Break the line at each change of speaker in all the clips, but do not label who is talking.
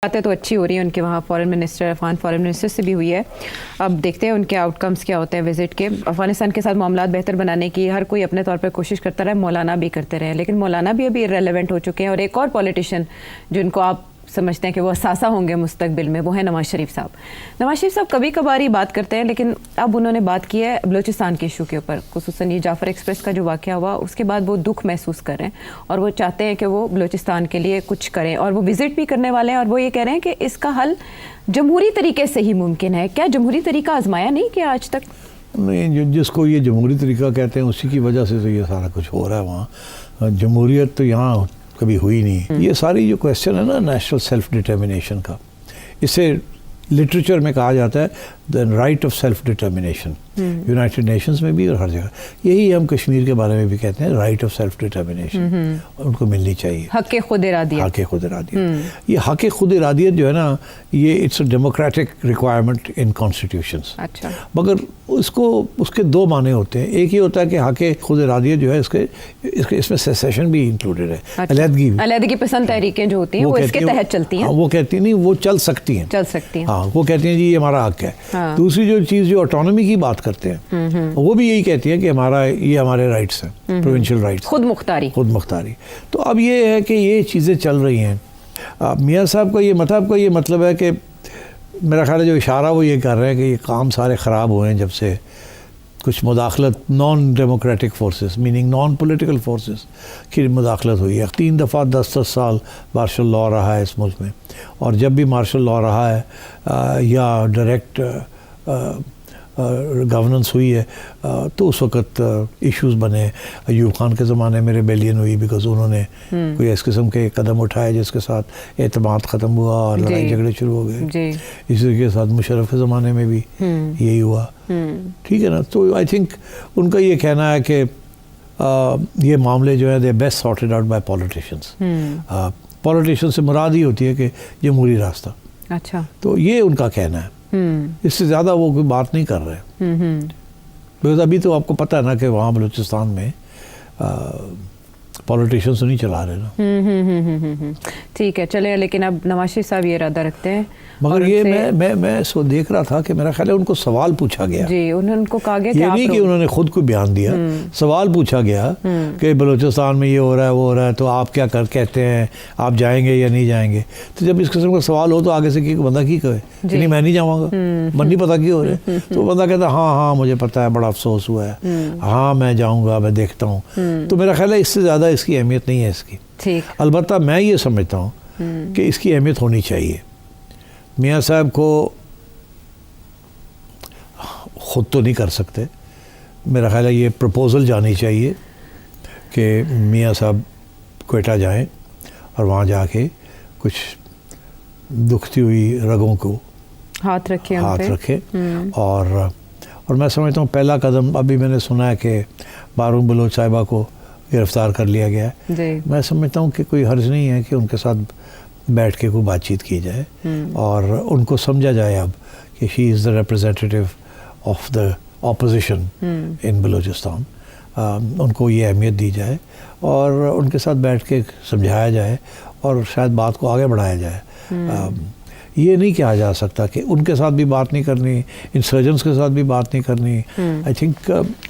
बातें तो अच्छी हो रही है उनके वहाँ foreign minister Afghan foreign minister से भी हुई है। अब देखते हैं उनके आउटकम्स क्या होते हैं विजिट के। अफगानिस्तान के साथ मामलात बेहतर बनाने की हर कोई अपने तौर पर कोशिश करता रहा, मौलाना भी करते रहे, लेकिन मौलाना भी अभी इररिलेवेंट हो चुके हैं। और एक और पॉलिटिशियन जिनको आप समझते हैं कि वो असासा होंगे मुस्तकबिल में, वो है नवाज शरीफ साहब। नवाज शरीफ साहब कभी कभार ही बात करते हैं, लेकिन अब उन्होंने बात की है बलूचिस्तान के इशू के ऊपर, खुसूसन ये जाफर एक्सप्रेस का जो वाक़या हुआ उसके बाद वो दुख महसूस कर रहे हैं और वो चाहते हैं कि वो बलूचिस्तान के लिए कुछ करें और वो विज़िट भी करने वाले हैं। और वो ये कह रहे हैं कि इसका हल जमहूरी तरीके से ही मुमकिन है। क्या जमहूरी तरीका आजमाया नहीं किया आज तक?
नहीं, जिसको ये जमहूरी तरीका कहते हैं उसी की वजह से तो ये सारा कुछ हो रहा है वहाँ। जमहूरियत तो यहाँ कभी हुई नहीं। ये सारी जो क्वेश्चन है ना नेशनल सेल्फ डिटर्मिनेशन का, इसे लिटरेचर में कहा जाता है the right of self determination. United Nations में भी और हर जगह यही हम कश्मीर के बारे में भी कहते हैं, राइट ऑफ सेल्फ डिटर्मिनेशन उनको मिलनी चाहिए।
हक खुद इरादियत।
हक खुद इरादियत। ये हक खुद इरादियत जो है ना, ये it's a democratic requirement in constitutions.
अच्छा।
मगर उसके दो माने होते हैं। एक ही होता है कि हक खुद इरादियत जो है इसमें सेसेशन भी इंक्लूडेड है।
अच्छा। अलहदगी पसंद तहरीकें जो होती हैं वो इसके तहत चलती हैं।
वो कहती नहीं, वो चल सकती हैं।
हाँ,
वो कहती हैं जी ये हमारा हक है। हाँ। दूसरी जो चीज़ जो ऑटोनॉमी की बात करते हैं वो भी यही कहती है कि ये हमारे राइट्स हैं, प्रोविंशियल राइट्स, खुद मुख्तारी। तो अब ये है कि ये चीज़ें चल रही हैं। मियाँ साहब का ये मतलब है कि मेरा ख्याल है जो इशारा वो ये कर रहे हैं कि ये काम सारे ख़राब हुए हैं जब से कुछ मुदाखलत non democratic forces meaning non political forces की मुदाखलत हुई है। 3 दफ़ा 10-10 साल मार्शल लॉ रहा है इस मुल्क में, और जब भी मार्शल लॉ रहा है या डायरेक्ट गवर्नेंस हुई है तो उस वक़्त इश्यूज़ बने। अयूब खान के ज़माने में रेबेलियन हुई बिकॉज उन्होंने कोई इस किस्म के कदम उठाए जिसके साथ एतमाद ख़त्म हुआ और लड़ाई झगड़े शुरू हो गए। इसी के साथ मुशर्रफ के ज़माने में भी यही हुआ। ठीक है ना। तो आई थिंक उनका ये कहना है कि ये मामले जो है they best sorted out by politicians. Politicians से मुराद ही होती है कि जमहूरी रास्ता।
अच्छा। तो
ये उनका कहना है। इससे ज़्यादा वो कोई बात नहीं कर रहे। बिकॉज अभी तो आपको पता है ना कि वहाँ बलूचिस्तान में पॉलिटिशियंस नहीं चला रहे ना।
ठीक है, चले। लेकिन अब नवाज शरीफ साहब ये इरादा रखते हैं।
मगर ये मैं सो देख रहा था कि मेरा ख्याल है उनको सवाल पूछा गया।
जी, उनको कहा गया
ये नहीं कि उन्होंने खुद को बयान दिया। सवाल पूछा गया कि बलूचिस्तान में ये हो रहा है वो हो रहा है, तो आप क्या कहते हैं, आप जाएंगे या नहीं जाएंगे। तो जब इस किस्म का सवाल हो तो आगे से बंदा की कहे कि नहीं मैं नहीं जाऊँगा, मन नहीं पता क्यों हो रहा है। तो बंदा कहता हाँ मुझे पता है, बड़ा अफसोस हुआ है, हाँ मैं जाऊँगा, मैं देखता हूँ। तो मेरा ख्याल है इससे ज़्यादा इसकी अहमियत नहीं है इसकी। अलबत्ता मैं ये समझता हूँ कि इसकी अहमियत होनी चाहिए। मियाँ साहब को ख़ुद तो नहीं कर सकते। मेरा ख्याल है ये प्रपोज़ल जानी चाहिए कि मियाँ साहब क्वेटा जाएं और वहाँ जाके कुछ दुखती हुई रगों को
हाथ रखें।
और मैं समझता हूँ पहला कदम, अभी मैंने सुना है कि बारूम बलोच साहिबा को गिरफ़्तार कर लिया गया है। मैं समझता हूँ कि कोई हर्ज नहीं है कि उनके साथ बैठ के कोई बातचीत की जाए और उनको समझा जाए अब कि she is the representative of the opposition इन बलूचिस्तान। उनको ये अहमियत दी जाए और उनके साथ बैठ के समझाया जाए और शायद बात को आगे बढ़ाया जाए। ये नहीं कहा जा सकता कि उनके साथ भी बात नहीं करनी, इंसर्जेंट्स के साथ भी बात नहीं करनी। I think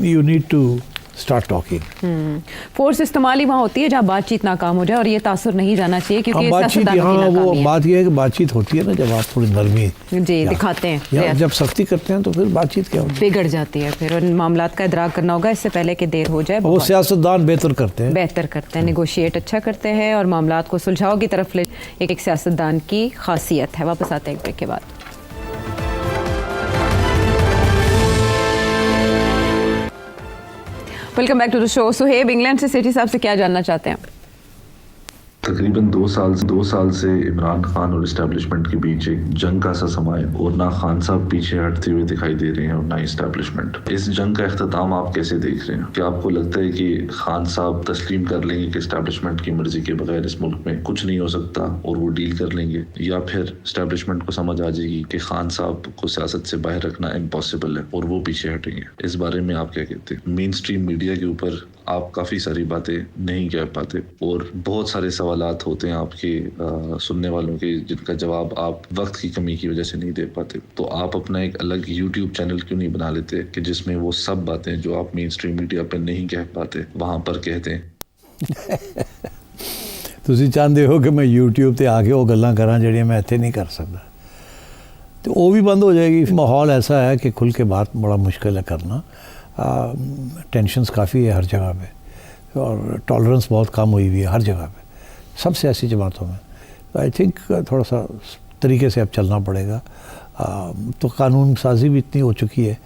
you need to start talking.
Force इस्तेमाल ही वहाँ होती है जहाँ बातचीत नाकाम हो जाए, और ये तासुर नहीं जाना चाहिए क्योंकि
बातचीत यहाँ वो बात ये है कि बातचीत होती है ना जब आप थोड़ी नरमी
दिखाते हैं,
जब सख्ती करते हैं तो फिर बातचीत क्या होती है,
बिगड़ जाती है। फिर उन मामलात का इदराक करना होगा इससे पहले कि देर हो जाए।
वो सियासतदान बेहतर करते हैं,
नेगोशिएट अच्छा करते हैं और मामलात को सुलझाव की तरफ ले एक सियासतदान की खासियत है। वापस आते हैं एक ब्रेक के बाद। Welcome back to the show. Suhaib, England से सेठी साहब से क्या जानना चाहते हैं?
तकरीबन 2 साल से इमरान खान और इस्टेब्लिशमेंट के बीच एक जंग का सा समा है और ना खान साहब पीछे हटते हुए दिखाई दे रहे हैं और ना इस्टेब्लिशमेंट। इस जंग का इख्तिताम आप कैसे देख रहे हैं? क्या आपको लगता है कि खान साहब तस्लीम कर लेंगे कि इस्टेब्लिशमेंट की मर्जी के बगैर इस मुल्क में कुछ नहीं हो सकता और वो डील कर लेंगे, या फिर इस्टेब्लिशमेंट को समझ आ जाएगी कि खान साहब को सियासत से बाहर रखना इम्पॉसिबल है और वो पीछे हटेंगे? इस बारे में आप क्या कहते हैं? मेन स्ट्रीम मीडिया के ऊपर आप काफ़ी सारी बातें नहीं कह पाते और बहुत सारे सवालात होते हैं आपके सुनने वालों के जिनका जवाब आप वक्त की कमी की वजह से नहीं दे पाते। तो आप अपना एक अलग यूट्यूब चैनल क्यों नहीं बना लेते कि जिसमें वो सब बातें जो आप मेन स्ट्रीम मीडिया पर नहीं कह पाते वहाँ पर कहते हैं।
ਤੁਸੀਂ ਚਾਹੁੰਦੇ ਹੋ ਕਿ ਮੈਂ YouTube ਤੇ ਆ ਕੇ ਉਹ ਗੱਲਾਂ ਕਰਾਂ ਜਿਹੜੀਆਂ मैं ਇੱਥੇ नहीं कर सकता, तो वो भी बंद हो जाएगी। माहौल ऐसा है कि खुल के बात बड़ा मुश्किल है करना। टेंशन्स काफ़ी है हर जगह पे और टॉलरेंस बहुत कम हुई हुई है हर जगह पे, सब सियासी जमातों में। आई थिंक थोड़ा सा तरीके से अब चलना पड़ेगा। तो कानून साजी भी इतनी हो चुकी है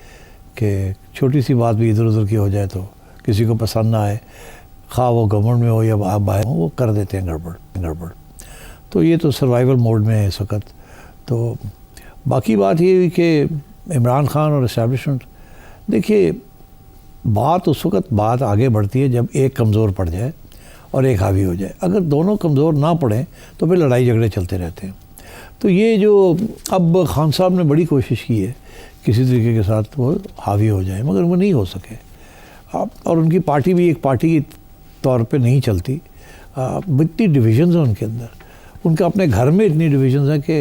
कि छोटी सी बात भी इधर उधर की हो जाए तो किसी को पसंद ना आए, खा वो गवर्नमेंट में हो या बाहर हो, वो कर देते हैं गड़बड़। तो ये तो सर्वाइवल मोड में है इस वक्त। तो बाकी बात ये हुई कि इमरान खान और इस्टेब्लिशमेंट, देखिए बात उस वक्त बात आगे बढ़ती है जब एक कमज़ोर पड़ जाए और एक हावी हो जाए। अगर दोनों कमज़ोर ना पड़ें तो फिर लड़ाई झगड़े चलते रहते हैं। तो ये जो अब खान साहब ने बड़ी कोशिश की है किसी तरीके के साथ वो हावी हो जाए, मगर वो नहीं हो सके। और उनकी पार्टी भी एक पार्टी के तौर पे नहीं चलती। इतनी डिविजन्स हैं उनके अंदर, उनके अपने घर में इतनी डिविजन्स हैं कि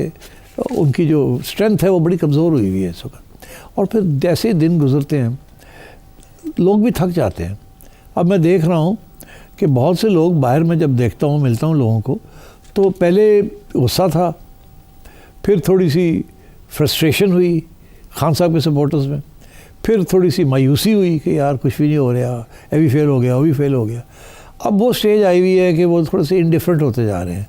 उनकी जो स्ट्रेंथ है वो बड़ी कमज़ोर हुई हुई है इस वक्त। और फिर जैसे दिन गुजरते हैं लोग भी थक जाते हैं। अब मैं देख रहा हूँ कि बहुत से लोग बाहर में जब देखता हूँ, मिलता हूँ लोगों को, तो पहले गुस्सा था, फिर थोड़ी सी फ्रस्ट्रेशन हुई खान साहब के सपोर्टर्स में, फिर थोड़ी सी मायूसी हुई कि यार कुछ भी नहीं हो रहा, ये भी फेल हो गया, वो भी फेल हो गया। अब वो स्टेज आई हुई है कि वो थोड़े से इंडिफरेंट होते जा रहे हैं।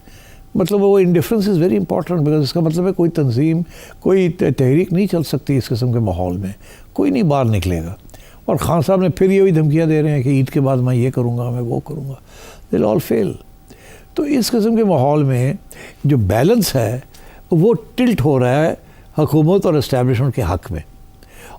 मतलब वो indifference is very important, because इसका मतलब है कोई तंजीम, कोई तहरीक नहीं चल सकती इस किस्म के माहौल में, कोई नहीं बाहर निकलेगा। और खान साहब ने फिर ये भी धमकियाँ दे रहे हैं कि ईद के बाद मैं ये करूँगा, मैं वो करूँगा, दे विल ऑल फेल। तो इस किस्म के माहौल में जो बैलेंस है वो टिल्ट हो रहा है हुकूमत और इस्टेब्लिशमेंट के हक़ में।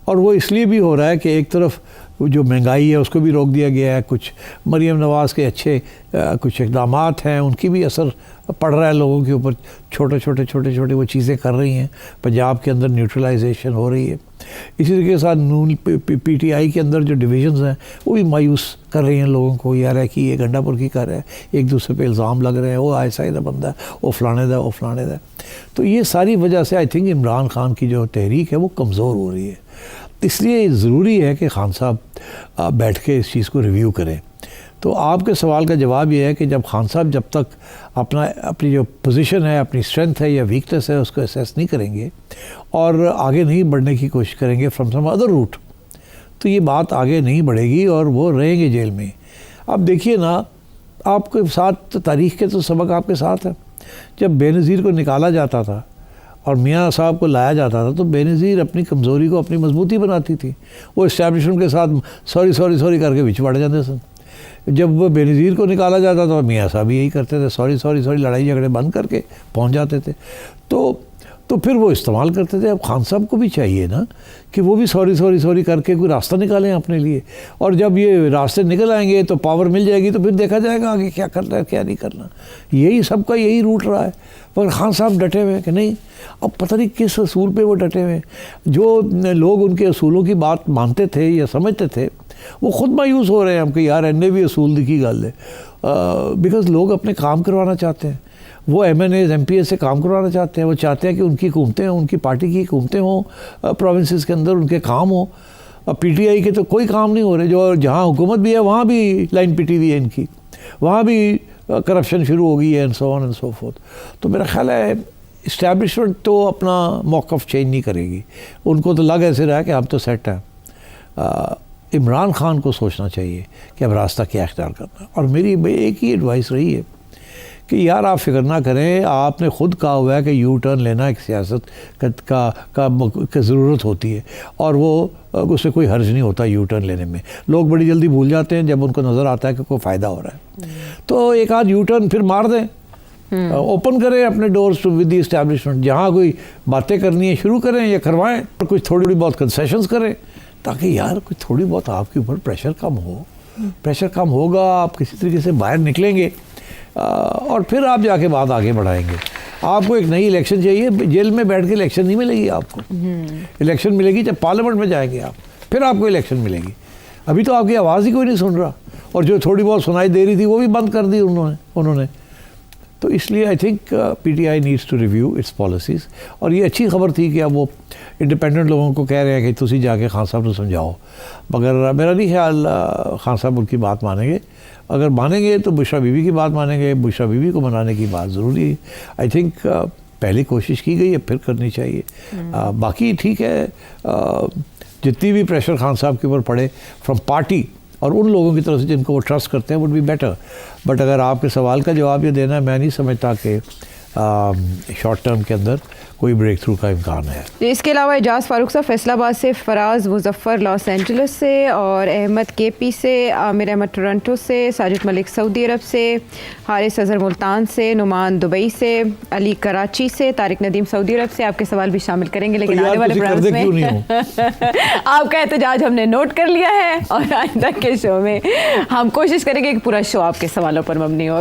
और वो इसलिए भी हो रहा है कि एक तरफ जो महंगाई है उसको भी रोक दिया गया है, कुछ मरीम नवाज़ के अच्छे कुछ इक़दामात हैं उनकी भी असर पड़ रहा है लोगों के ऊपर, छोटे छोटे वो चीज़ें कर रही हैं। पंजाब के अंदर न्यूट्रलाइजेशन हो रही है। इसी तरीके के साथ नून PTI के अंदर जो डिविजन्स हैं वो भी मायूस कर रही हैं लोगों को, यार है कि ये गंडापुर की कर है, एक दूसरे पे इल्ज़ाम लग रहे हैं, वो ऐसा ही बंदा है, वो फलाने दा। तो ये सारी वजह से आई थिंक इमरान खान की जो तहरीक है वो कमज़ोर हो रही है। इसलिए ज़रूरी है कि खान साहब बैठ के इस चीज़ को रिव्यू करें। तो आपके सवाल का जवाब ये है कि जब खान साहब जब तक अपनी जो पोजीशन है, अपनी स्ट्रेंथ है या वीकनेस है उसको असेस नहीं करेंगे और आगे नहीं बढ़ने की कोशिश करेंगे फ्रॉम सम अदर रूट, तो ये बात आगे नहीं बढ़ेगी और वो रहेंगे जेल में। अब देखिए ना, आपके साथ तारीख़ के तो सबक आपके साथ है। जब बेनज़ीर को निकाला जाता था और मियाँ साहब को लाया जाता था तो बेनज़ीर अपनी कमज़ोरी को अपनी मजबूती बनाती थी। वो इस्टेब्लिशमेंट के साथ सॉरी करके बिच बढ़ जाते थे। जब वो बेनज़ीर को निकाला जाता था मियाँ साहब यही करते थे, सॉरी लड़ाई झगड़े बंद करके पहुँच जाते थे। तो फिर वो इस्तेमाल करते थे। अब खान साहब को भी चाहिए ना कि वो भी सॉरी करके कोई रास्ता निकालें अपने लिए, और जब ये रास्ते निकल आएंगे तो पावर मिल जाएगी तो फिर देखा जाएगा आगे क्या करना है क्या नहीं करना। यही सबका यही रूट रहा है। पर खान साहब डटे हुए हैं कि नहीं, अब पता नहीं किस असूल पे वो डटे हुए हैं। जो लोग उनके असूलों की बात मानते थे या समझते थे वो ख़ुद मायूस हो रहे हैं हम कि यार इन्हें भी असूल दिखी गल है। बिकॉज़ लोग अपने काम करवाना चाहते हैं, वो MNAs MPs से काम करवाना चाहते हैं। वो चाहते हैं कि उनकी हुकूमतें हों, उनकी पार्टी की हुकूमतें हों प्रोविंसेस के अंदर, उनके काम हों। PTI के तो कोई काम नहीं हो रहे। जो जहाँ हुकूमत भी है वहाँ भी लाइन पिटी हुई है इनकी, वहाँ भी करप्शन शुरू हो गई है and so on and so fourth. तो मेरा ख्याल है इस्टेब्लिशमेंट तो अपना मौक़िफ़ चेंज नहीं करेगी। उनको तो लग ऐसे रहा है कि अब तो सेट है। इमरान खान को सोचना चाहिए कि अब रास्ता क्या इख्तियार करना। और मेरी एक ही एडवाइस रही है कि यार आप फिक्र ना करें, आपने ख़ुद कहा हुआ है कि यू टर्न लेना एक सियासत का ज़रूरत होती है और वो उससे कोई हर्ज नहीं होता यू टर्न लेने में। लोग बड़ी जल्दी भूल जाते हैं जब उनको नज़र आता है कि कोई फ़ायदा हो रहा है। तो एक आध यू टर्न फिर मार दें, ओपन करें अपने doors to with the establishment. जहाँ कोई बातें करनी है शुरू करें या करवाएं, और कुछ थोड़ी बहुत कंसेशंस करें ताकि यार कुछ थोड़ी बहुत आपके ऊपर प्रेशर कम हो। प्रेशर कम होगा, आप किसी तरीके से बाहर निकलेंगे और फिर आप जाके बात आगे बढ़ाएंगे। आपको एक नई इलेक्शन चाहिए, जेल में बैठ के इलेक्शन नहीं मिलेगी आपको। इलेक्शन मिलेगी जब पार्लियामेंट में जाएंगे आप, फिर आपको इलेक्शन मिलेगी। अभी तो आपकी आवाज़ ही कोई नहीं सुन रहा। और जो थोड़ी बहुत सुनाई दे रही थी वो भी बंद कर दी उन्होंने। तो इसलिए I think PTI needs to review its policies. और ये अच्छी खबर थी कि अब वो इंडिपेंडेंट लोगों को कह रहे हैं कि तुसी जाके खान साहब को समझाओ, मगर मेरा नहीं ख्याल खान साहब उनकी बात मानेंगे। अगर मानेंगे तो बुशरा बीबी की बात मानेंगे, बुशरा बीबी को मनाने की बात ज़रूरी है। आई थिंक पहले कोशिश की गई है, फिर करनी चाहिए। बाकी ठीक है, जितनी भी प्रेशर खान साहब के ऊपर पड़े फ्रॉम पार्टी और उन लोगों की तरफ से जिनको वो ट्रस्ट करते हैं वुड बी बेटर। बट अगर आपके सवाल का जवाब ये देना है, मैं नहीं समझता कि शॉर्ट टर्म के अंदर कोई ब्रेक थ्रू का इम्कान है।
इसके अलावा एजाज फारूक साहब फैसलाबाद से, फराज मुजफ्फर लॉस एंजल्स से, और अहमद केपी से, आमिर अहमद टोरंटो से, साजिद मलिक सऊदी अरब से, हारिस अजहर मुल्तान से, नुमान दुबई से, अली कराची से, तारिक नदीम सऊदी अरब से। आपके सवाल भी शामिल करेंगे, लेकिन आने वाले प्रोग्राम्स में आपका एहतजाज हमने नोट कर लिया है और आइंदा के शो में हम कोशिश करेंगे कि पूरा शो आपके सवालों पर मबनी हो।